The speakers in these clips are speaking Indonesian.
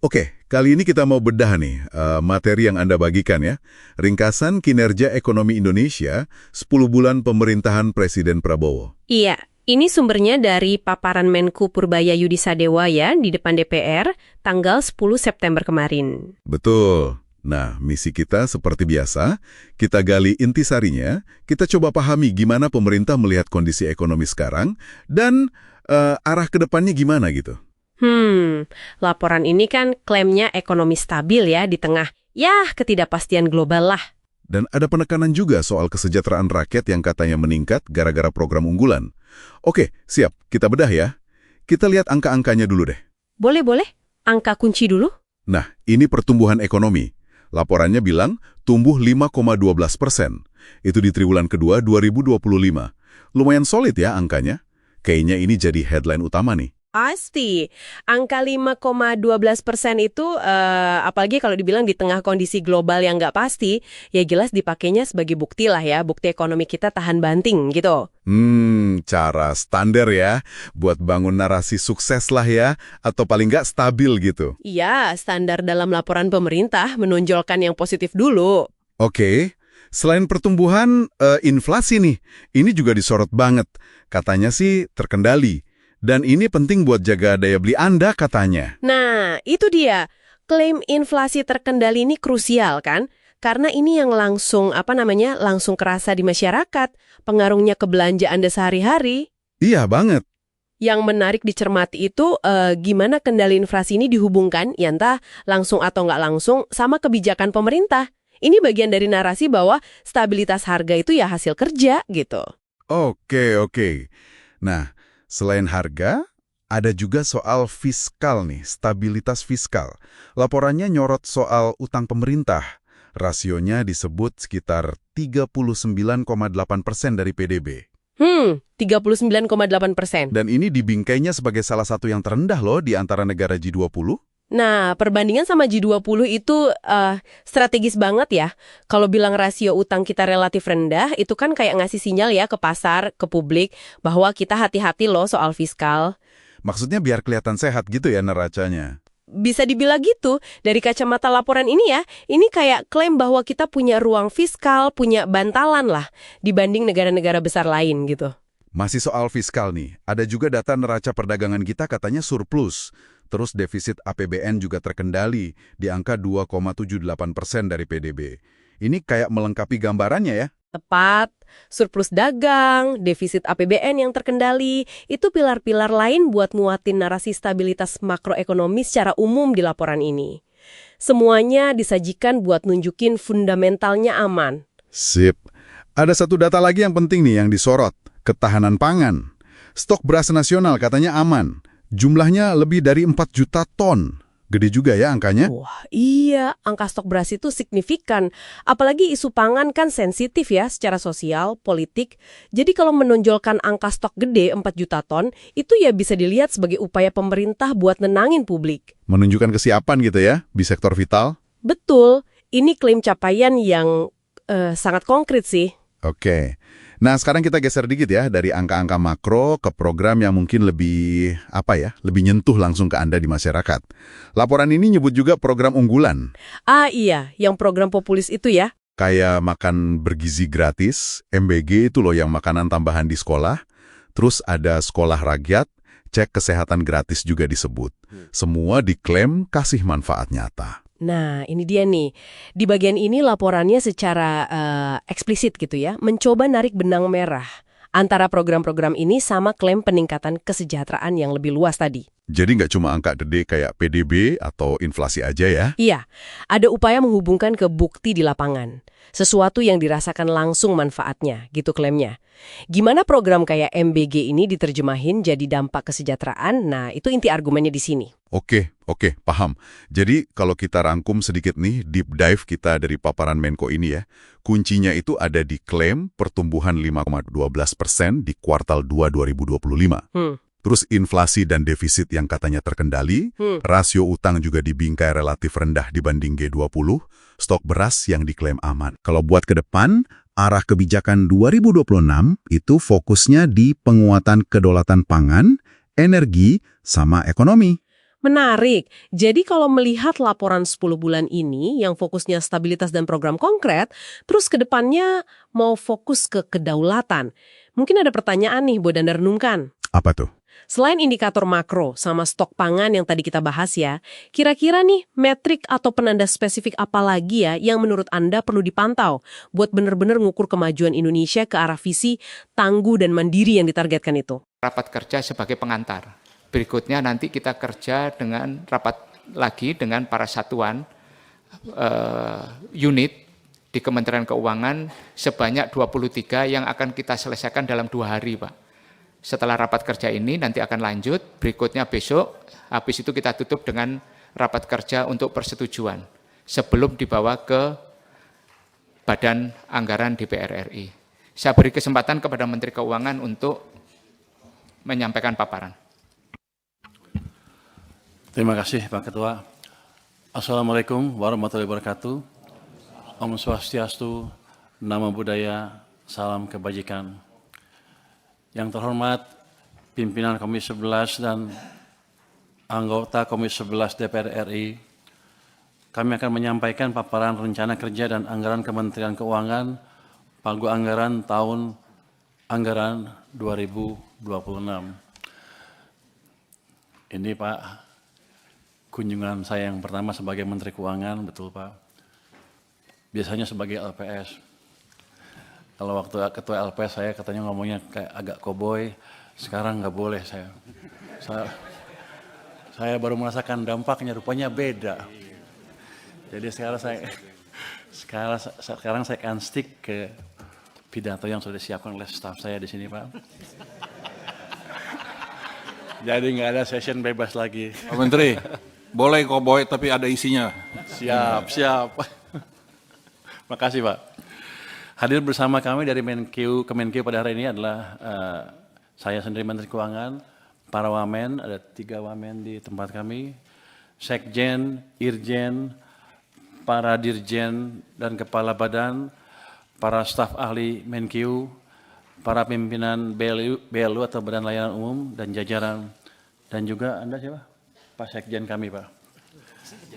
Oke, kali ini kita mau bedah nih materi yang Anda bagikan ya. Ringkasan kinerja ekonomi Indonesia 10 bulan pemerintahan Presiden Prabowo. Iya, ini sumbernya dari paparan Menku Purbaya Yudisadewa ya di depan DPR tanggal 10 September kemarin. Betul. Nah, misi kita seperti biasa, kita gali intisarinya, kita coba pahami gimana pemerintah melihat kondisi ekonomi sekarang, dan arah ke depannya gimana gitu. Laporan ini kan klaimnya ekonomi stabil ya di tengah, ketidakpastian global lah. Dan ada penekanan juga soal kesejahteraan rakyat yang katanya meningkat gara-gara program unggulan. Oke, siap. Kita bedah ya. Kita lihat angka-angkanya dulu deh. Boleh. Angka kunci dulu. Nah, ini pertumbuhan ekonomi. Laporannya bilang tumbuh 5,12%. Itu di triwulan kedua 2025. Lumayan solid ya angkanya. Kayaknya ini jadi headline utama nih. Pasti. Angka 5,12% itu, apalagi kalau dibilang di tengah kondisi global yang nggak pasti, ya jelas dipakainya sebagai bukti lah ya, bukti ekonomi kita tahan banting gitu. Cara standar ya, buat bangun narasi sukses lah ya, atau paling nggak stabil gitu. Iya, standar dalam laporan pemerintah menonjolkan yang positif dulu. Oke, selain pertumbuhan, inflasi nih, ini juga disorot banget. Katanya sih terkendali. Dan ini penting buat jaga daya beli Anda katanya. Nah, itu dia. Klaim inflasi terkendali ini krusial kan? Karena ini yang langsung kerasa di masyarakat. Pengaruhnya ke belanja Anda sehari-hari. Iya banget. Yang menarik dicermati itu gimana kendali inflasi ini dihubungkan, ya entah langsung atau nggak langsung, sama kebijakan pemerintah. Ini bagian dari narasi bahwa stabilitas harga itu ya hasil kerja gitu. Oke. Nah, selain harga, ada juga soal fiskal nih, stabilitas fiskal. Laporannya nyorot soal utang pemerintah. Rasionya disebut sekitar 39,8% dari PDB. 39,8%. Dan ini dibingkainya sebagai salah satu yang terendah loh di antara negara G20. Nah, perbandingan sama G20 itu strategis banget ya. Kalau bilang rasio utang kita relatif rendah, itu kan kayak ngasih sinyal ya ke pasar, ke publik, bahwa kita hati-hati loh soal fiskal. Maksudnya biar kelihatan sehat gitu ya neracanya. Bisa dibilang gitu, dari kacamata laporan ini ya, ini kayak klaim bahwa kita punya ruang fiskal, punya bantalan lah, dibanding negara-negara besar lain gitu. Masih soal fiskal nih, ada juga data neraca perdagangan kita katanya surplus. Terus defisit APBN juga terkendali di angka 2,78% dari PDB. Ini kayak melengkapi gambarannya ya. Tepat, surplus dagang, defisit APBN yang terkendali, itu pilar-pilar lain buat nguatin narasi stabilitas makroekonomi secara umum di laporan ini. Semuanya disajikan buat nunjukin fundamentalnya aman. Sip. Ada satu data lagi yang penting nih yang disorot, ketahanan pangan. Stok beras nasional katanya aman. Jumlahnya lebih dari 4 juta ton. Gede juga ya angkanya? Wah, iya, angka stok beras itu signifikan. Apalagi isu pangan kan sensitif ya secara sosial, politik. Jadi kalau menonjolkan angka stok gede 4 juta ton, itu ya bisa dilihat sebagai upaya pemerintah buat nenangin publik. Menunjukkan kesiapan gitu ya, di sektor vital? Betul, ini klaim capaian yang sangat konkret sih. Oke. Nah, sekarang kita geser dikit ya dari angka-angka makro ke program yang mungkin lebih nyentuh langsung ke Anda di masyarakat. Laporan ini nyebut juga program unggulan. Ah iya, yang program populis itu ya. Kayak makan bergizi gratis, MBG itu loh yang makanan tambahan di sekolah. Terus ada sekolah rakyat, cek kesehatan gratis juga disebut. Semua diklaim kasih manfaat nyata. Nah, ini dia nih. Di bagian ini laporannya secara eksplisit gitu ya, mencoba narik benang merah antara program-program ini sama klaim peningkatan kesejahteraan yang lebih luas tadi. Jadi nggak cuma angka gede kayak PDB atau inflasi aja ya? Iya, ada upaya menghubungkan ke bukti di lapangan. Sesuatu yang dirasakan langsung manfaatnya, gitu klaimnya. Gimana program kayak MBG ini diterjemahin jadi dampak kesejahteraan? Nah, itu inti argumennya di sini. Oke, paham. Jadi kalau kita rangkum sedikit nih, deep dive kita dari paparan Menko ini ya, kuncinya itu ada di klaim pertumbuhan 5,12% di kuartal 2 2025. Terus inflasi dan defisit yang katanya terkendali, rasio utang juga dibingkai relatif rendah dibanding G20, stok beras yang diklaim aman. Kalau buat ke depan, arah kebijakan 2026 itu fokusnya di penguatan kedaulatan pangan, energi, sama ekonomi. Menarik. Jadi kalau melihat laporan 10 bulan ini yang fokusnya stabilitas dan program konkret, terus ke depannya mau fokus ke kedaulatan. Mungkin ada pertanyaan nih buat Anda renungkan. Apa tuh? Selain indikator makro sama stok pangan yang tadi kita bahas ya, kira-kira nih metrik atau penanda spesifik apa lagi ya yang menurut Anda perlu dipantau buat benar-benar ngukur kemajuan Indonesia ke arah visi tangguh dan mandiri yang ditargetkan itu? Rapat kerja sebagai pengantar. Berikutnya nanti kita kerja dengan rapat lagi dengan para satuan unit di Kementerian Keuangan sebanyak 23 yang akan kita selesaikan dalam 2 hari, Pak. Setelah rapat kerja ini nanti akan lanjut, berikutnya besok, habis itu kita tutup dengan rapat kerja untuk persetujuan sebelum dibawa ke Badan Anggaran DPR RI. Saya beri kesempatan kepada Menteri Keuangan untuk menyampaikan paparan. Terima kasih Pak Ketua. Assalamualaikum warahmatullahi wabarakatuh. Om Swastiastu, Namo Buddhaya, salam kebajikan. Yang terhormat pimpinan Komisi 11 dan anggota Komisi 11 DPR RI, kami akan menyampaikan paparan rencana kerja dan anggaran Kementerian Keuangan Pagu Anggaran tahun anggaran 2026. Ini Pak, kunjungan saya yang pertama sebagai Menteri Keuangan, betul Pak. Biasanya sebagai LPS. Kalau waktu ketua LPS saya katanya ngomongnya kayak agak koboi, sekarang nggak boleh saya. Saya baru merasakan dampaknya, rupanya beda. Jadi sekarang saya akan stick ke pidato yang sudah disiapkan oleh staf saya di sini Pak. Jadi nggak ada session bebas lagi. Pak Menteri, boleh koboi tapi ada isinya. Siap. Makasih Pak. Hadir bersama kami dari Kemenkeu pada hari ini adalah saya sendiri Menteri Keuangan, para wamen, ada 3 wamen di tempat kami, sekjen, irjen, para dirjen dan kepala badan, para staf ahli Menkeu, para pimpinan BLU atau Badan Layanan Umum dan jajaran, dan juga Anda siapa? Pak Sekjen kami Pak.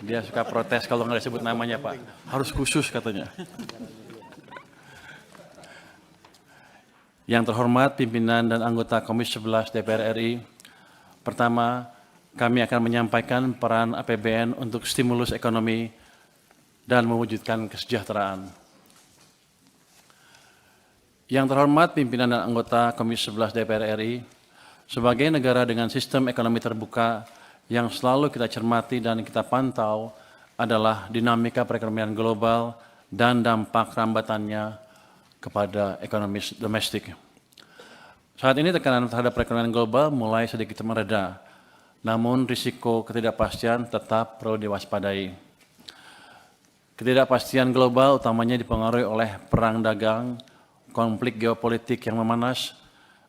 Dia suka protes kalau nggak disebut namanya Pak, harus khusus katanya. Yang terhormat pimpinan dan anggota Komisi 11 DPR RI, pertama kami akan menyampaikan peran APBN untuk stimulus ekonomi dan mewujudkan kesejahteraan. Yang terhormat pimpinan dan anggota Komisi 11 DPR RI, sebagai negara dengan sistem ekonomi terbuka yang selalu kita cermati dan kita pantau adalah dinamika perekonomian global dan dampak rambatannya kepada ekonomi domestik. Saat ini tekanan terhadap perekonomian global mulai sedikit mereda, namun risiko ketidakpastian tetap perlu diwaspadai. Ketidakpastian global utamanya dipengaruhi oleh perang dagang, konflik geopolitik yang memanas,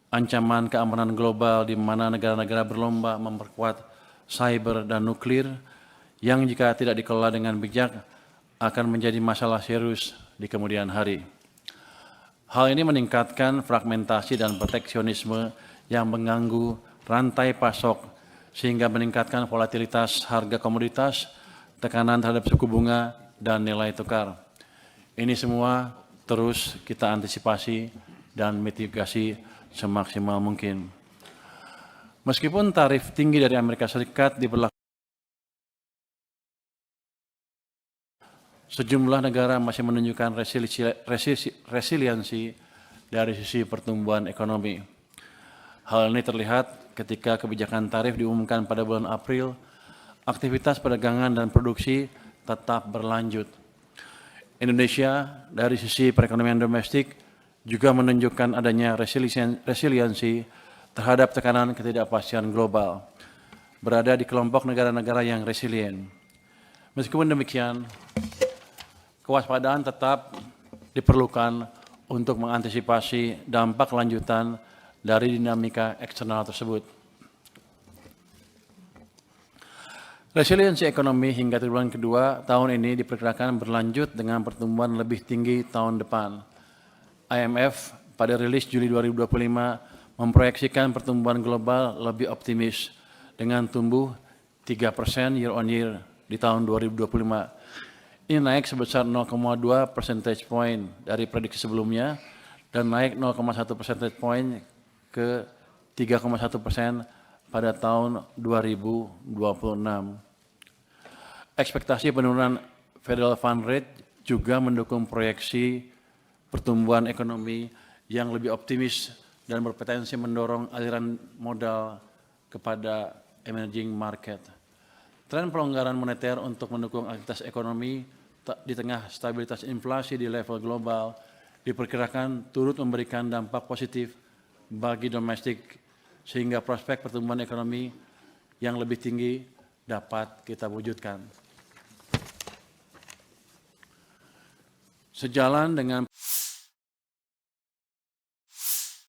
ancaman keamanan global di mana negara-negara berlomba memperkuat cyber dan nuklir yang jika tidak dikelola dengan bijak akan menjadi masalah serius di kemudian hari. Hal ini meningkatkan fragmentasi dan proteksionisme yang mengganggu rantai pasok sehingga meningkatkan volatilitas harga komoditas, tekanan terhadap suku bunga, dan nilai tukar. Ini semua terus kita antisipasi dan mitigasi semaksimal mungkin. Meskipun tarif tinggi dari Amerika Serikat diberlakukan, sejumlah negara masih menunjukkan resiliensi dari sisi pertumbuhan ekonomi. Hal ini terlihat ketika kebijakan tarif diumumkan pada bulan April, aktivitas perdagangan dan produksi tetap berlanjut. Indonesia dari sisi perekonomian domestik juga menunjukkan adanya resiliensi terhadap tekanan ketidakpastian global, berada di kelompok negara-negara yang resilient. Meskipun demikian, kewaspadaan tetap diperlukan untuk mengantisipasi dampak lanjutan dari dinamika eksternal tersebut. Resiliensi ekonomi hingga triwulan kedua tahun ini diperkirakan berlanjut dengan pertumbuhan lebih tinggi tahun depan. IMF pada rilis Juli 2025 memproyeksikan pertumbuhan global lebih optimis dengan tumbuh 3% year on year di tahun 2025. Ini naik sebesar 0,2 percentage point dari prediksi sebelumnya dan naik 0,1 percentage point ke 3,1% pada tahun 2026. Ekspektasi penurunan Federal Fund Rate juga mendukung proyeksi pertumbuhan ekonomi yang lebih optimis dan berpotensi mendorong aliran modal kepada emerging market. Tren pelonggaran moneter untuk mendukung aktivitas ekonomi di tengah stabilitas inflasi di level global diperkirakan turut memberikan dampak positif bagi domestik sehingga prospek pertumbuhan ekonomi yang lebih tinggi dapat kita wujudkan. Sejalan dengan